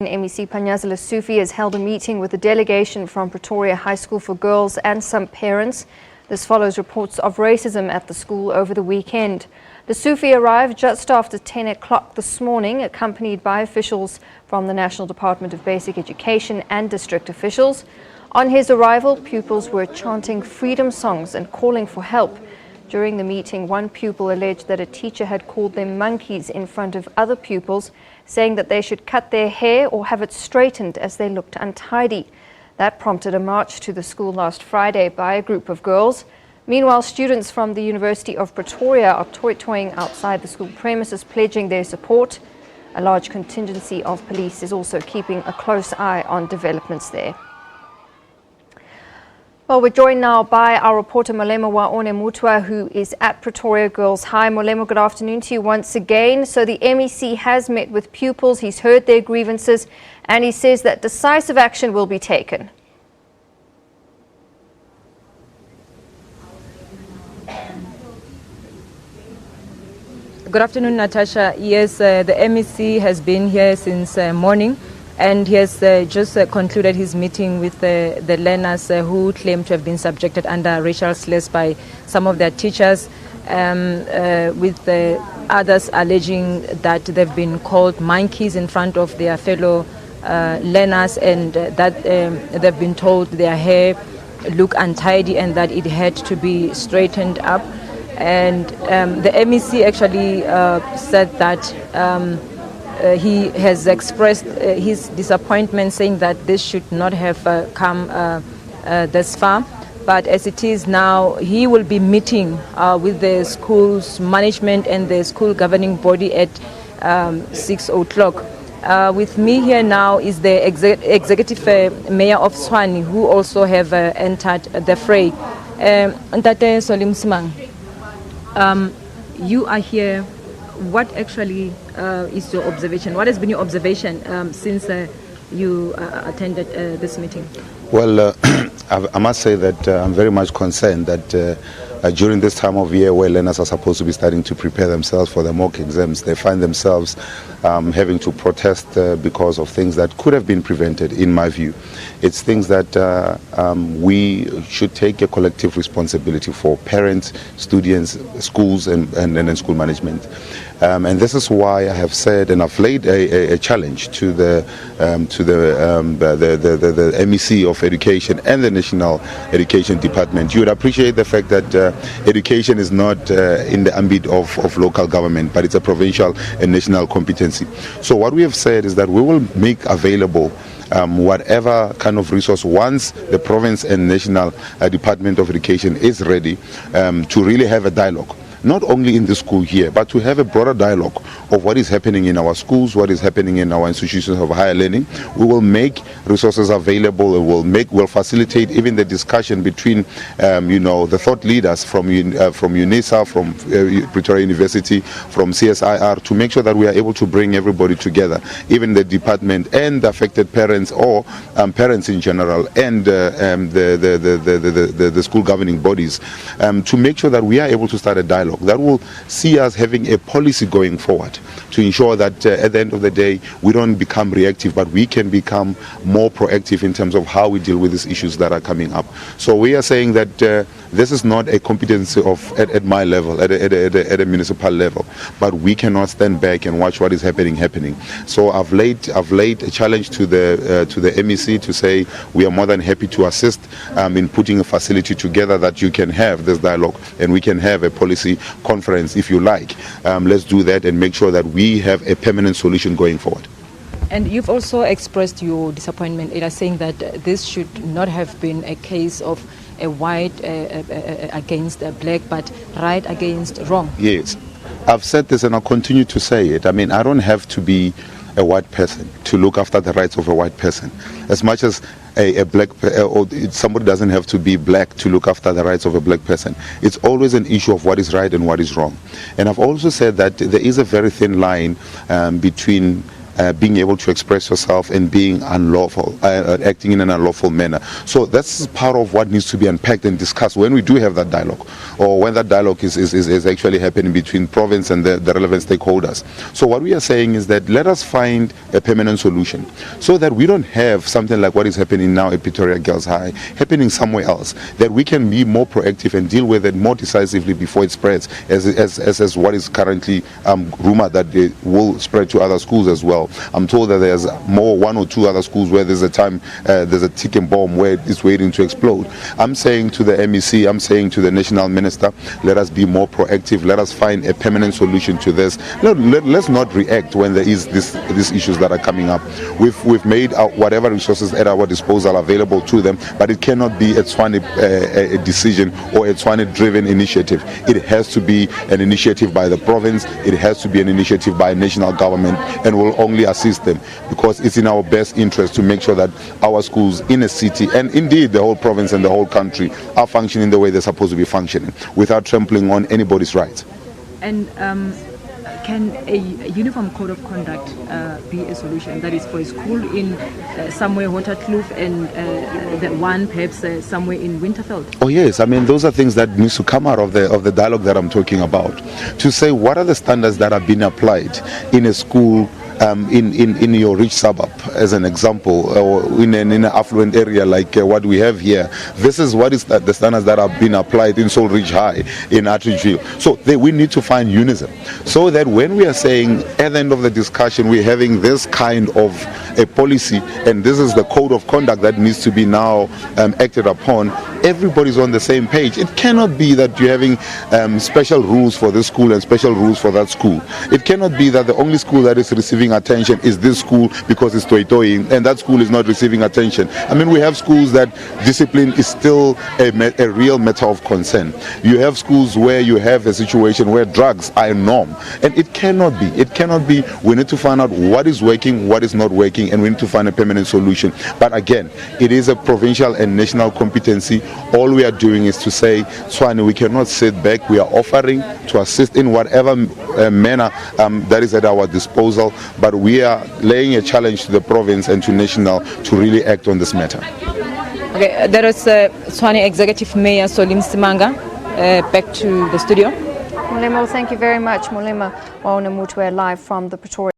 MEC Panyaza Sufi has held a meeting with a delegation from Pretoria High School for girls and some parents. This follows reports of racism at the school over the weekend. The Sufi arrived just after 10 o'clock this morning, accompanied by officials from the National Department of Basic Education and district officials. On his arrival, pupils were chanting freedom songs and calling for help. During the meeting, one pupil alleged that a teacher had called them monkeys in front of other pupils, saying that they should cut their hair or have it straightened as they looked untidy. That prompted a march to the school last Friday by a group of girls. Meanwhile, students from the University of Pretoria are toying outside the school premises, pledging their support. A large contingency of police is also keeping a close eye on developments there. Well, we're joined now by our reporter Molemo Waone Mutwa, who is at Pretoria Girls High. Molemo, good afternoon to you once again. So the MEC has met with pupils, he's heard their grievances, and he says that decisive action will be taken. Good afternoon, Natasha. Yes, the MEC has been here since morning. And he has just concluded his meeting with the learners who claim to have been subjected under racial slurs by some of their teachers, with others alleging that they've been called monkeys in front of their fellow learners, and that they've been told their hair look untidy and that it had to be straightened up. And the MEC actually said that he has expressed his disappointment, saying that this should not have come this far. But as it is now, he will be meeting with the school's management and the school governing body at 6 o'clock. With me here now is the executive mayor of Tshwane, who also have entered the fray. Ntate Solim Msimanga, you are here. What actually is your observation? What has been your observation since you attended this meeting? Well, I must say that I'm very much concerned that during this time of year where learners are supposed to be starting to prepare themselves for the mock exams, they find themselves having to protest because of things that could have been prevented, in my view. It's things that we should take a collective responsibility for: parents, students, schools, and school management. And this is why I have said, and I've laid a challenge to the MEC of Education and the National Education Department. You would appreciate the fact that education is not in the ambit of local government, but it's a provincial and national competency. So what we have said is that we will make available whatever kind of resource once the province and National Department of Education is ready to really have a dialogue, not only in the school here, but to have a broader dialogue of what is happening in our schools, what is happening in our institutions of higher learning. We will make resources available, and will facilitate even the discussion between, the thought leaders from UNISA, from Pretoria University, from CSIR, to make sure that we are able to bring everybody together, even the department and the affected parents, or parents in general, and the school governing bodies, to make sure that we are able to start a dialogue that will see us having a policy going forward to ensure that at the end of the day we don't become reactive, but we can become more proactive in terms of how we deal with these issues that are coming up. So we are saying that this is not a competency at my level, at a municipal level, but we cannot stand back and watch what is happening. So I've laid a challenge to the MEC to say we are more than happy to assist in putting a facility together that you can have this dialogue and we can have a policy conference if you like. Let's do that and make sure that we have a permanent solution going forward. And you've also expressed your disappointment, Ada, saying that this should not have been a case of a white against a black, but right against wrong. Yes, I've said this and I'll continue to say it. I mean, I don't have to be a white person to look after the rights of a white person, as much as a black or somebody doesn't have to be black to look after the rights of a black person. It's always an issue of what is right and what is wrong. And I've also said that there is a very thin line between being able to express yourself and being unlawful, acting in an unlawful manner. So that's part of what needs to be unpacked and discussed when we do have that dialogue, or when that dialogue is actually happening between province and the relevant stakeholders. So what we are saying is that let us find a permanent solution so that we don't have something like what is happening now at Pretoria Girls High happening somewhere else, that we can be more proactive and deal with it more decisively before it spreads, as what is currently rumored that it will spread to other schools as well. I'm told that there's one or two other schools where there's a ticking bomb where it's waiting to explode. I'm saying to the MEC, I'm saying to the national minister, let us be more proactive. Let us find a permanent solution to this. Let's not react when there is these issues that are coming up. We've made whatever resources at our disposal available to them, but it cannot be a Tshwane decision or a Tshwane-driven initiative. It has to be an initiative by the province. It has to be an initiative by national government, and will only assist them because it's in our best interest to make sure that our schools in a city, and indeed the whole province and the whole country, are functioning the way they're supposed to be functioning without trampling on anybody's rights. And can a uniform code of conduct be a solution? That is for a school in somewhere Waterkloof and the one perhaps somewhere in Winterveld? Oh yes, I mean those are things that needs to come out of the dialogue that I'm talking about. To say what are the standards that are being applied in a school in your rich suburb, as an example, or in an affluent area like what we have here. This is what is the standards that are being applied in Soul Ridge High, in Atteridgeville. So we need to find unison, so that when we are saying at the end of the discussion we're having this kind of a policy, and this is the code of conduct that needs to be now acted upon, everybody's on the same page. It cannot be that you're having special rules for this school and special rules for that school. It cannot be that the only school that is receiving attention is this school because it's Toitoi, and that school is not receiving attention. I mean, we have schools that discipline is still a real matter of concern. You have schools where you have a situation where drugs are a norm, and it cannot be. It cannot be. We need to find out what is working, what is not working, and we need to find a permanent solution. But again, it is a provincial and national competency. All we are doing is to say, Tshwane, we cannot sit back. We are offering to assist in whatever manner that is at our disposal, but we are laying a challenge to the province and to national to really act on this matter. Okay, that is Tshwane Executive Mayor Msimanga. Back to the studio. Molema, thank you very much. Molema Waona Mutwe live from the Pretoria